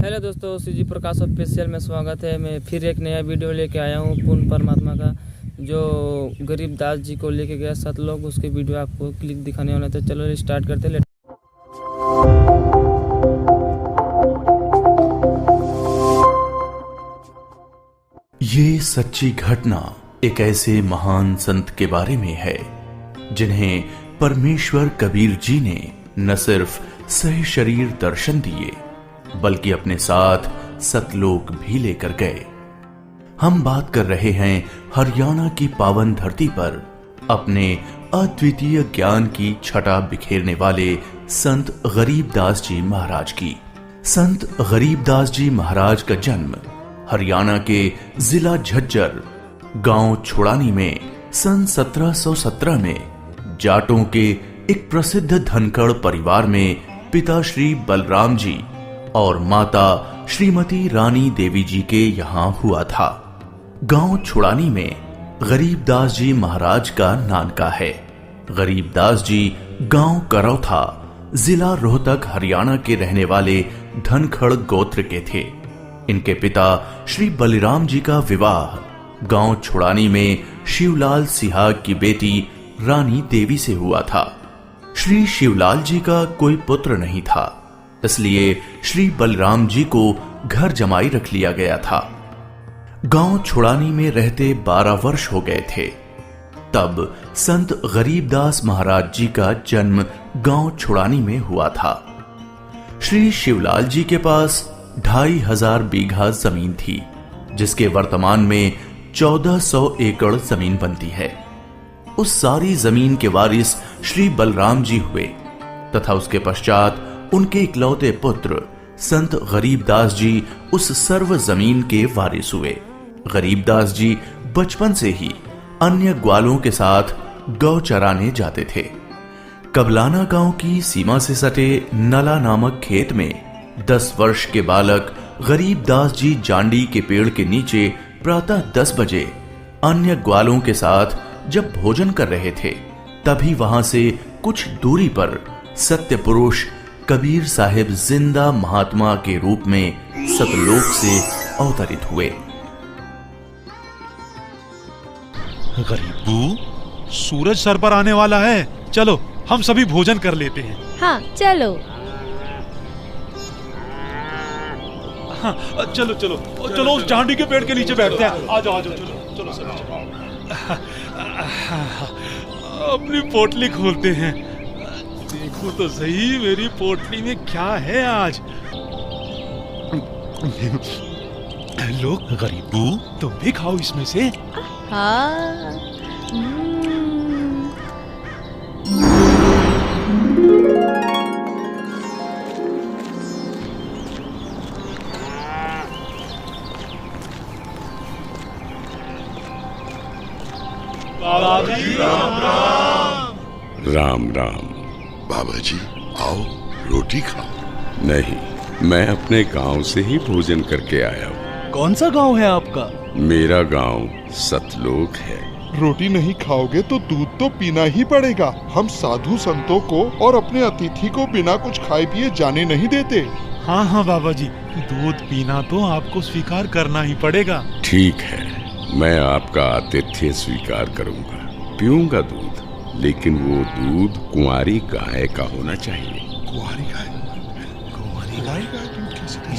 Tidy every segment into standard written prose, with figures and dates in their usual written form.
Hello दोस्तों, CG प्रकाश official में स्वागत है। मैं फिर एक नया वीडियो लेके आया हूँ पूर्ण परमात्मा का, जो गरीब दास जी को लेके गया सतलोक। उसके वीडियो आपको क्लिक दिखाने वाला है, तो चलो स्टार्ट करते हैं। ये सच्ची घटना एक ऐसे महान संत के बारे में है जिन्हें परमेश्वर कबीर जी ने न सिर्फ सह शरीर दर्शन दिए बल्कि अपने साथ सतलोक भी लेकर गए। हम बात कर रहे हैं हरियाणा की पावन धरती पर अपने अद्वितीय ज्ञान की छटा बिखेरने वाले संत गरीबदास जी महाराज की। संत गरीबदास जी महाराज का जन्म हरियाणा के जिला झज्जर गांव छुड़ानी में सन 1717 में जाटों के एक प्रसिद्ध धनखड़ परिवार में पिता श्री बलराम जी और माता श्रीमती रानी देवी जी के यहाँ हुआ था। गांव छुड़ानी में गरीबदास जी महाराज का नानका है। गरीबदास जी गांव करौथा जिला रोहतक हरियाणा के रहने वाले धनखड़ गोत्र के थे। इनके पिता श्री बलिराम जी का विवाह गांव छुड़ानी में शिवलाल सिहाग की बेटी रानी देवी से हुआ था। श्री शिवलाल जी का कोई पुत्र नहीं था, इसलिए श्री बलराम जी को घर जमाई रख लिया गया था। गांव छुड़ानी में रहते 12 वर्ष हो गए थे तब संत गरीबदास महाराज जी का जन्म गांव छुड़ानी में हुआ था। श्री शिवलाल जी के पास 2500 बीघा जमीन थी, जिसके वर्तमान में 1400 एकड़ जमीन बनती है। उस सारी जमीन के वारिस श्री बलराम जी हुए तथा उसके पश्चात उनके इकलौते पुत्र संत गरीबदास जी उस सर्व जमीन के वारिस हुए। गरीबदास जी बचपन से ही अन्य ग्वालों के साथ गौ चराने जाते थे। कबलाना गांव की सीमा से सटे नला नामक खेत में 10 वर्ष के बालक गरीबदास जी जांडी के पेड़ के नीचे प्रातः 10 बजे अन्य ग्वालों के साथ जब भोजन कर रहे थे, तभी वहां से कुछ दूरी पर सत्य पुरुष कबीर साहिब जिंदा महात्मा के रूप में सतलोक से अवतरित हुए। गरीबू, सूरज सर पर आने वाला है, चलो हम सभी भोजन कर लेते हैं। हाँ चलो। हाँ, चलो चलो चलो उस जांडी के पेड़ के नीचे बैठते हैं। आ जाओ चलो चलो चलो चलो। अपनी पोटली खोलते हैं। देखो तो सही मेरी पोटली में क्या है आज। लो गरीबू, तुम भी खाओ इसमें से। हाँ। राम राम। बाबा जी आओ, रोटी खाओ। नहीं, मैं अपने गांव से ही भोजन करके आया हूँ। कौन सा गांव है आपका? मेरा गांव सतलोक है। रोटी नहीं खाओगे तो दूध तो पीना ही पड़ेगा। हम साधु संतों को और अपने अतिथि को बिना कुछ खाए पिए जाने नहीं देते। हाँ हाँ बाबा जी, दूध पीना तो आपको स्वीकार करना ही पड़ेगा। ठीक है, मैं आपका आतिथ्य स्वीकार करूंगा, पीऊंगा दूध, लेकिन वो दूध कुंवारी गाय का होना चाहिए। कुंवारी गाय? कुंवारी गाय?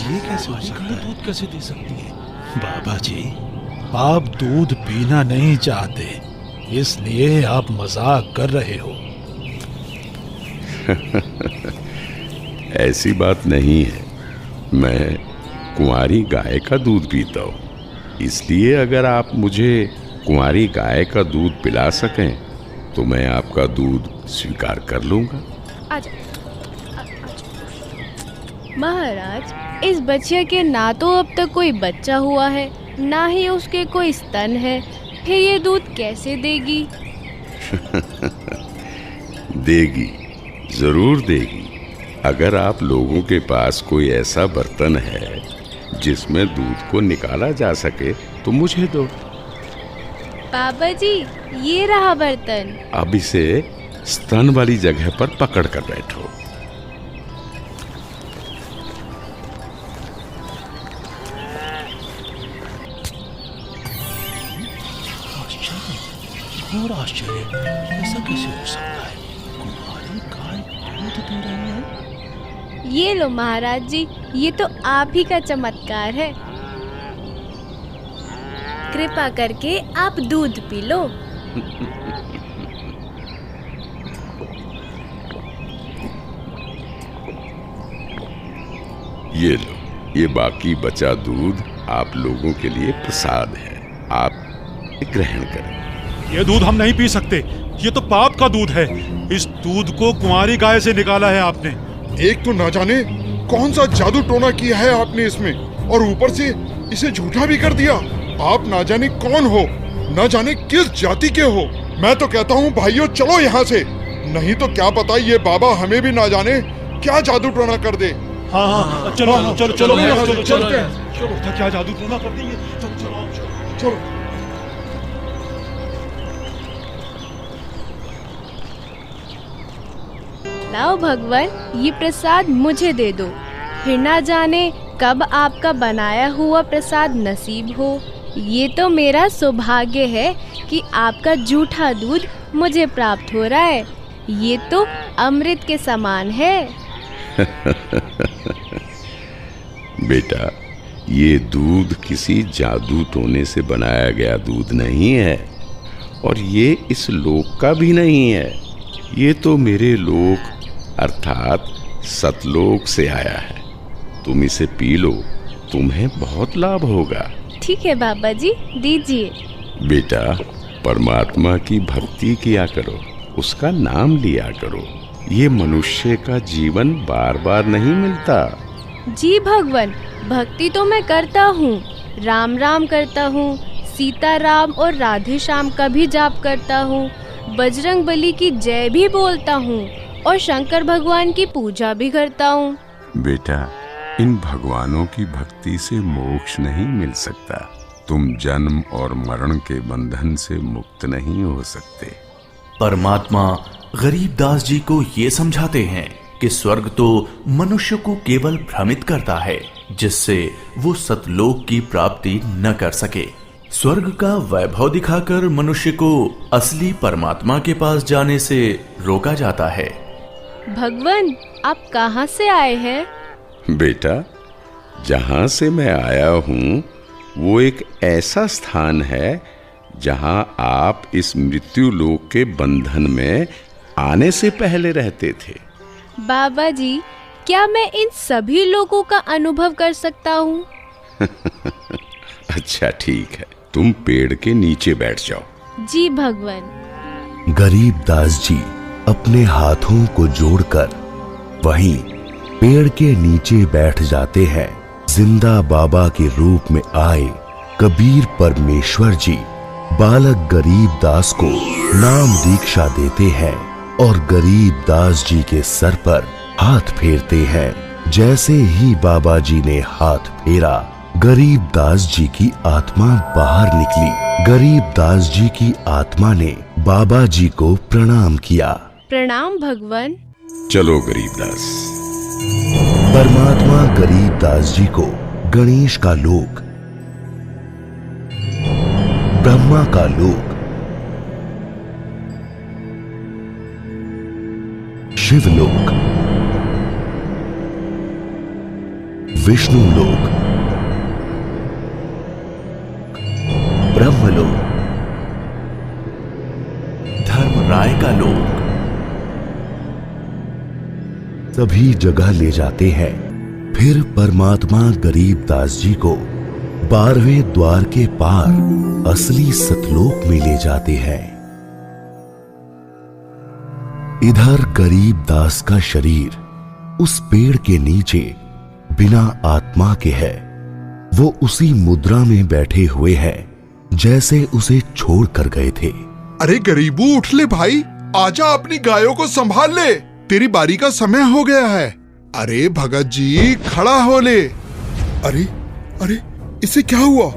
ये कैसे हो सकता है? दूध कैसे दे सकती है? बाबा जी, आप दूध पीना नहीं चाहते, इसलिए आप मजाक कर रहे हो। ऐसी बात नहीं है, मैं कुंवारी गाय का दूध पीता हूँ, इसलिए अगर आप मुझे कुंवारी गाय का दूध पिला सकें तो मैं आपका दूध स्वीकार कर लूंगा। महाराज, इस बच्चे के ना तो अब तक कोई बच्चा हुआ है, ना ही उसके कोई स्तन है, फिर ये दूध कैसे देगी? देगी, जरूर देगी। अगर आप लोगों के पास कोई ऐसा बर्तन है जिसमें दूध को निकाला जा सके तो मुझे दो। बाबा जी, ये रहा बर्तन। अब इसे स्तन वाली जगह पर पकड़ कर बैठो। घोर आश्चर्य, ऐसा कैसे हो सकता है? कुंवारी गाय दूध दे रही है। ये लो महाराज जी, ये तो आप ही का चमत्कार है। कृपा करके आप दूध पी लो। ये लो, ये बाकी बचा दूध आप लोगों के लिए प्रसाद है, आप ग्रहण करें। ये दूध हम नहीं पी सकते, ये तो पाप का दूध है। इस दूध को कुंवारी गाय से निकाला है आपने। एक तो ना जाने कौन सा जादू टोना किया है आपने इसमें, और ऊपर से इसे झूठा भी कर दिया। आप ना जाने कौन हो, ना जाने किस जाति के हो। मैं तो कहता हूँ भाइयों, चलो यहाँ से, नहीं तो क्या पता ये बाबा हमें भी ना जाने क्या जादू टोना कर दे। हाँ हाँ, चलो चलो चलो चलो, चलो, चलो। क्या जादू टोना कर देंगे। चलो चलो चलो। लाओ भगवान, ये प्रसाद मुझे दे दो, फिर ना जाने कब आपका बनाया हुआ प्रसाद नसीब हो। ये तो मेरा सौभाग्य है कि आपका जूठा दूध मुझे प्राप्त हो रहा है। ये तो अमृत के समान है। बेटा, ये दूध किसी जादू टोने से बनाया गया दूध नहीं है, और ये इस लोक का भी नहीं है। ये तो मेरे लोक अर्थात सतलोक से आया है। तुम इसे पी लो, तुम्हें बहुत लाभ होगा। ठीक है बाबा जी, दीजिए। बेटा, परमात्मा की भक्ति किया करो, उसका नाम लिया करो। ये मनुष्य का जीवन बार बार नहीं मिलता। जी भगवान, भक्ति तो मैं करता हूँ, राम राम करता हूँ, सीता राम और राधे श्याम का भी जाप करता हूँ, बजरंग बली की जय भी बोलता हूँ और शंकर भगवान की पूजा भी करता हूँ। बेटा, इन भगवानों की भक्ति से मोक्ष नहीं मिल सकता। तुम जन्म और मरण के बंधन से मुक्त नहीं हो सकते। परमात्मा गरीबदास जी को ये समझाते हैं कि स्वर्ग तो मनुष्य को केवल भ्रमित करता है, जिससे वो सतलोक की प्राप्ति न कर सके। स्वर्ग का वैभव दिखाकर मनुष्य को असली परमात्मा के पास जाने से रोका जाता है। भगवान, आप कहाँ से आए हैं? बेटा, जहाँ से मैं आया हूँ वो एक ऐसा स्थान है जहाँ आप इस मृत्यु लोक के बंधन में आने से पहले रहते थे। बाबा जी, क्या मैं इन सभी लोगों का अनुभव कर सकता हूँ? अच्छा ठीक है, तुम पेड़ के नीचे बैठ जाओ। जी भगवान। गरीबदास जी अपने हाथों को जोड़कर वहीं पेड़ के नीचे बैठ जाते हैं। जिंदा बाबा के रूप में आए कबीर परमेश्वर जी बालक गरीबदास को नाम दीक्षा देते हैं और गरीबदास जी के सर पर हाथ फेरते हैं। जैसे ही बाबा जी ने हाथ फेरा, गरीबदास जी की आत्मा बाहर निकली। गरीबदास जी की आत्मा ने बाबा जी को प्रणाम किया। प्रणाम भगवान। चलो गरीबदास। परमात्मा गरीबदास जी को गणेश का लोक, ब्रह्मा का लोक, शिवलोक, विष्णु लोक, ब्रह्मलोक, धर्मराय का लोक, सभी जगह ले जाते हैं। फिर परमात्मा गरीबदास जी को 12वें द्वार के पार असली सतलोक में ले जाते हैं। इधर गरीबदास का शरीर उस पेड़ के नीचे बिना आत्मा के है। वो उसी मुद्रा में बैठे हुए हैं जैसे उसे छोड़ कर गए थे। अरे गरीबू, उठ ले भाई, आजा, अपनी गायों को संभाल ले, तेरी बारी का समय हो गया है। अरे भगत जी, खड़ा हो ले। अरे अरे, इसे क्या हुआ?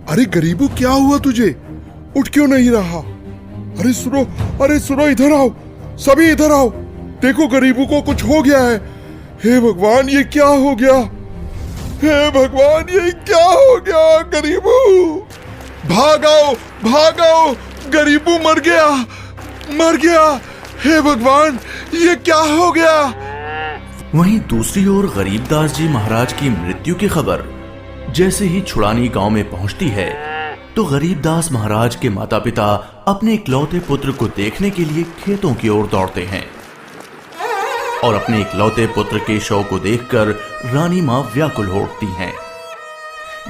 अरे गरीबू, क्या हुआ तुझे? उठ क्यों नहीं रहा? अरे सुनो, अरे सुनो, इधर आओ, सभी इधर आओ, देखो गरीबू को कुछ हो गया है। हे भगवान, ये क्या हो गया? हे भगवान, ये क्या हो गया? गरीबू, भागो भागो, गरीबू मर गया, मर गया। हे भगवान, ये क्या हो गया? वहीं दूसरी ओर गरीबदास जी महाराज की मृत्यु की खबर जैसे ही छुड़ानी गांव में पहुंचती है तो गरीबदास महाराज के माता पिता अपने इकलौते पुत्र को देखने के लिए खेतों की ओर दौड़ते हैं और अपने इकलौते पुत्र के शव को देखकर रानी मां व्याकुल हो उठती हैं।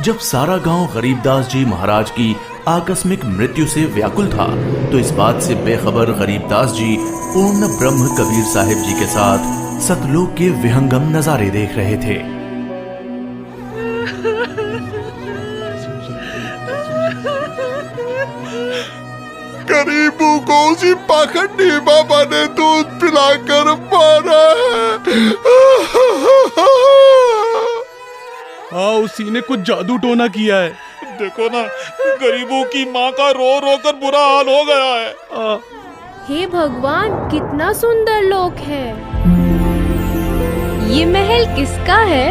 जब सारा गांव गरीबदास जी महाराज की आकस्मिक मृत्यु से व्याकुल था तो इस बात से बेखबर गरीबदास जी पूर्ण ब्रह्म कबीर साहिब जी के साथ सतलोक के विहंगम नजारे देख रहे थे। गरीबू को उसी पाखंडी बाबा ने दूध पिलाकर मारा है। हाँ, उसी ने कुछ जादू टोना किया है। देखो ना, गरीबों की माँ का रो रो कर बुरा हाल हो गया है। हे भगवान, कितना सुंदर लोक है। ये महल किसका है?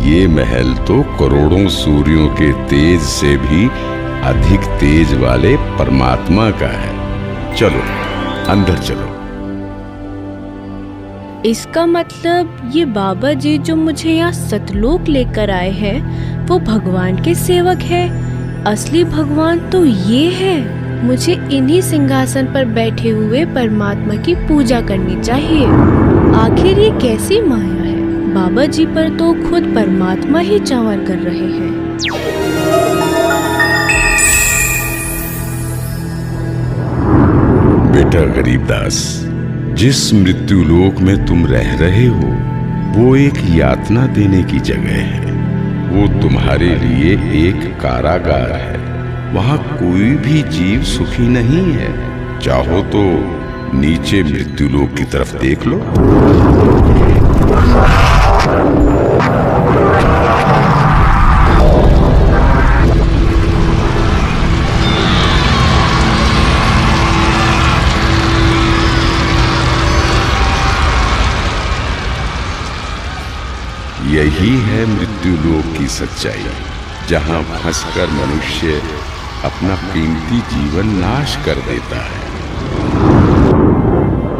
ये महल तो करोड़ों सूर्यों के तेज से भी अधिक तेज वाले परमात्मा का है। चलो अंदर चलो। इसका मतलब ये बाबा जी जो मुझे यहाँ सतलोक लेकर आए हैं वो भगवान के सेवक है। असली भगवान तो ये है। मुझे इन्हीं सिंहासन पर बैठे हुए परमात्मा की पूजा करनी चाहिए। आखिर ये कैसी माया है? बाबा जी पर तो खुद परमात्मा ही चावर कर रहे हैं। बेटा गरीबदास, जिस मृत्यु लोक में तुम रह रहे हो वो एक यातना देने की जगह है। वो तुम्हारे लिए एक कारागार है। वहाँ कोई भी जीव सुखी नहीं है। चाहो तो नीचे मृत्यु लोक की तरफ देख लो। यही है मृत्यु लोक की सच्चाई, जहां फंसकर मनुष्य अपना कीमती जीवन नाश कर देता है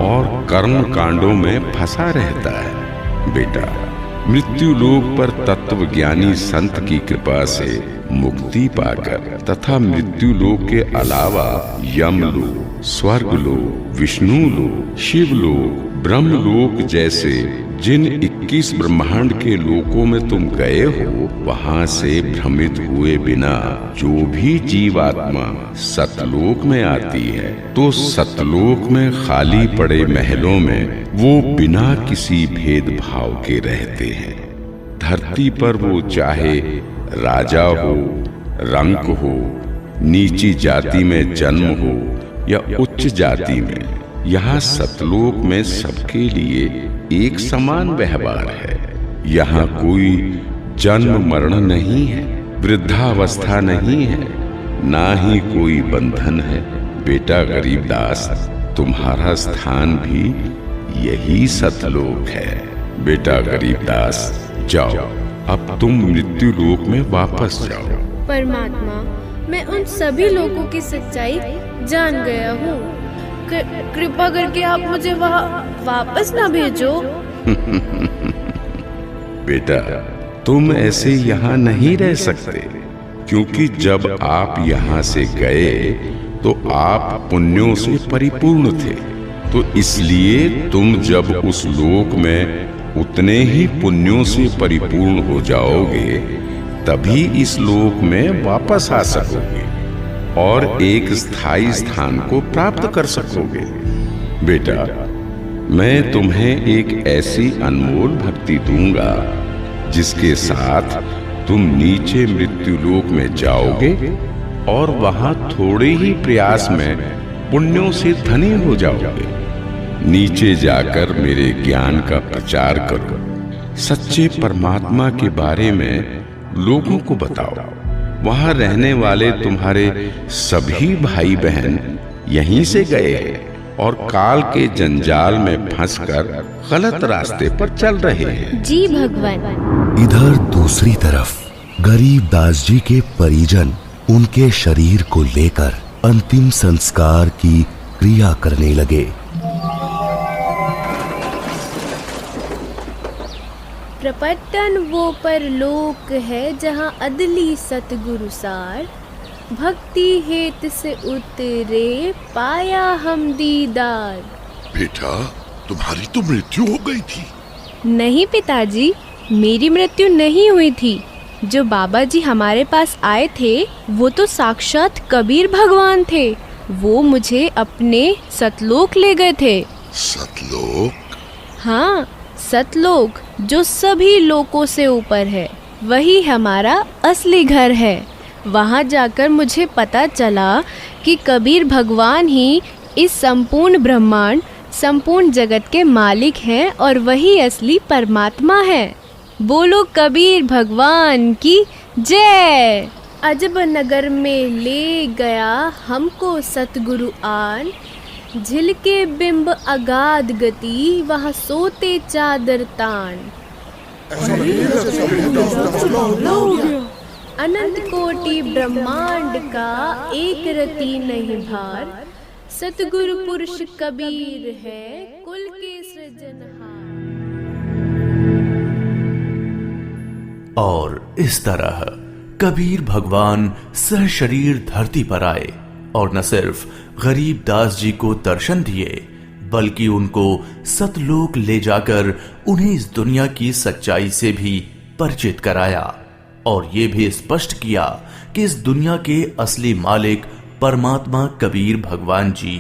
और कर्म कांडों में फंसा रहता है। बेटा, मृत्यु लोक पर तत्वज्ञानी संत की कृपा से मुक्ति पाकर तथा मृत्यु लोक के अलावा यमलोक, स्वर्गलोक, विष्णु लोक, शिवलोक, ब्रह्मलोक जैसे जिन 21 ब्रह्मांड के लोकों में तुम गए हो, वहां से भ्रमित हुए बिना जो भी जीवात्मा सतलोक में आती है तो सतलोक में खाली पड़े महलों में वो बिना किसी भेदभाव के रहते हैं। धरती पर वो चाहे राजा हो, रंक हो, नीची जाति में जन्म हो या उच्च जाति में, यहाँ सतलोक में सबके लिए एक समान व्यवहार है। यहाँ कोई जन्म मरण नहीं है, वृद्धावस्था नहीं है, ना ही कोई बंधन है। बेटा गरीबदास, तुम्हारा स्थान भी यही सतलोक है। बेटा गरीबदास, जाओ, अब तुम मृत्यु लोक में वापस जाओ। परमात्मा, मैं उन सभी लोगों की सच्चाई जान गया हूँ। कृपा करके आप मुझे वहाँ वापस ना भेजो। बेटा, तुम ऐसे यहाँ नहीं रह सकते, क्योंकि जब आप यहाँ से गए तो आप पुण्यों से परिपूर्ण थे। तो इसलिए तुम जब उस लोक में उतने ही पुण्यों से परिपूर्ण हो जाओगे तभी इस लोक में वापस आ सकोगे और एक स्थायी स्थान को प्राप्त कर सकोगे। बेटा, मैं तुम्हें एक ऐसी अनमोल भक्ति दूंगा जिसके साथ तुम नीचे मृत्यु लोक में जाओगे और वहां थोड़े ही प्रयास में पुण्यों से धनी हो जाओगे। नीचे जाकर मेरे ज्ञान का प्रचार करो, सच्चे परमात्मा के बारे में लोगों को बताओ। वहां रहने वाले तुम्हारे सभी भाई बहन यहीं से गए हैं और काल के जंजाल में फंसकर गलत रास्ते पर चल रहे हैं। जी भगवान। इधर दूसरी तरफ गरीबदास जी के परिजन उनके शरीर को लेकर अंतिम संस्कार की क्रिया करने लगे। प्रपट्टन वो परलोक है जहाँ अदली सतगुरु सार, भक्ति हेत से उतरे पाया हम दीदार। बेटा, तुम्हारी तो मृत्यु हो गई थी। नहीं पिताजी, मेरी मृत्यु नहीं हुई थी। जो बाबा जी हमारे पास आए थे वो तो साक्षात कबीर भगवान थे। वो मुझे अपने सतलोक ले गए थे। सतलोक? हाँ, सतलोक जो सभी लोकों से ऊपर है, वही हमारा असली घर है। वहाँ जाकर मुझे पता चला कि कबीर भगवान ही इस संपूर्ण ब्रह्मांड, संपूर्ण जगत के मालिक हैं और वही असली परमात्मा है। बोलो कबीर भगवान की जय। अजब नगर में ले गया हमको सतगुरु आन, झिलके बिंब अगाध गति वहाँ सोते चादर तान। अनंत कोटि ब्रह्मांड का एक रति नहीं भार, सतगुरु पुरुष कबीर है कुल के सृजनहार। और इस तरह कबीर भगवान सहशरीर धरती पर आए और न सिर्फ गरीब दास जी को दर्शन दिए, बल्कि उनको सतलोक ले जाकर उन्हें इस दुनिया की सच्चाई से भी परिचित कराया और ये भी स्पष्ट किया कि इस दुनिया के असली मालिक परमात्मा कबीर भगवान जी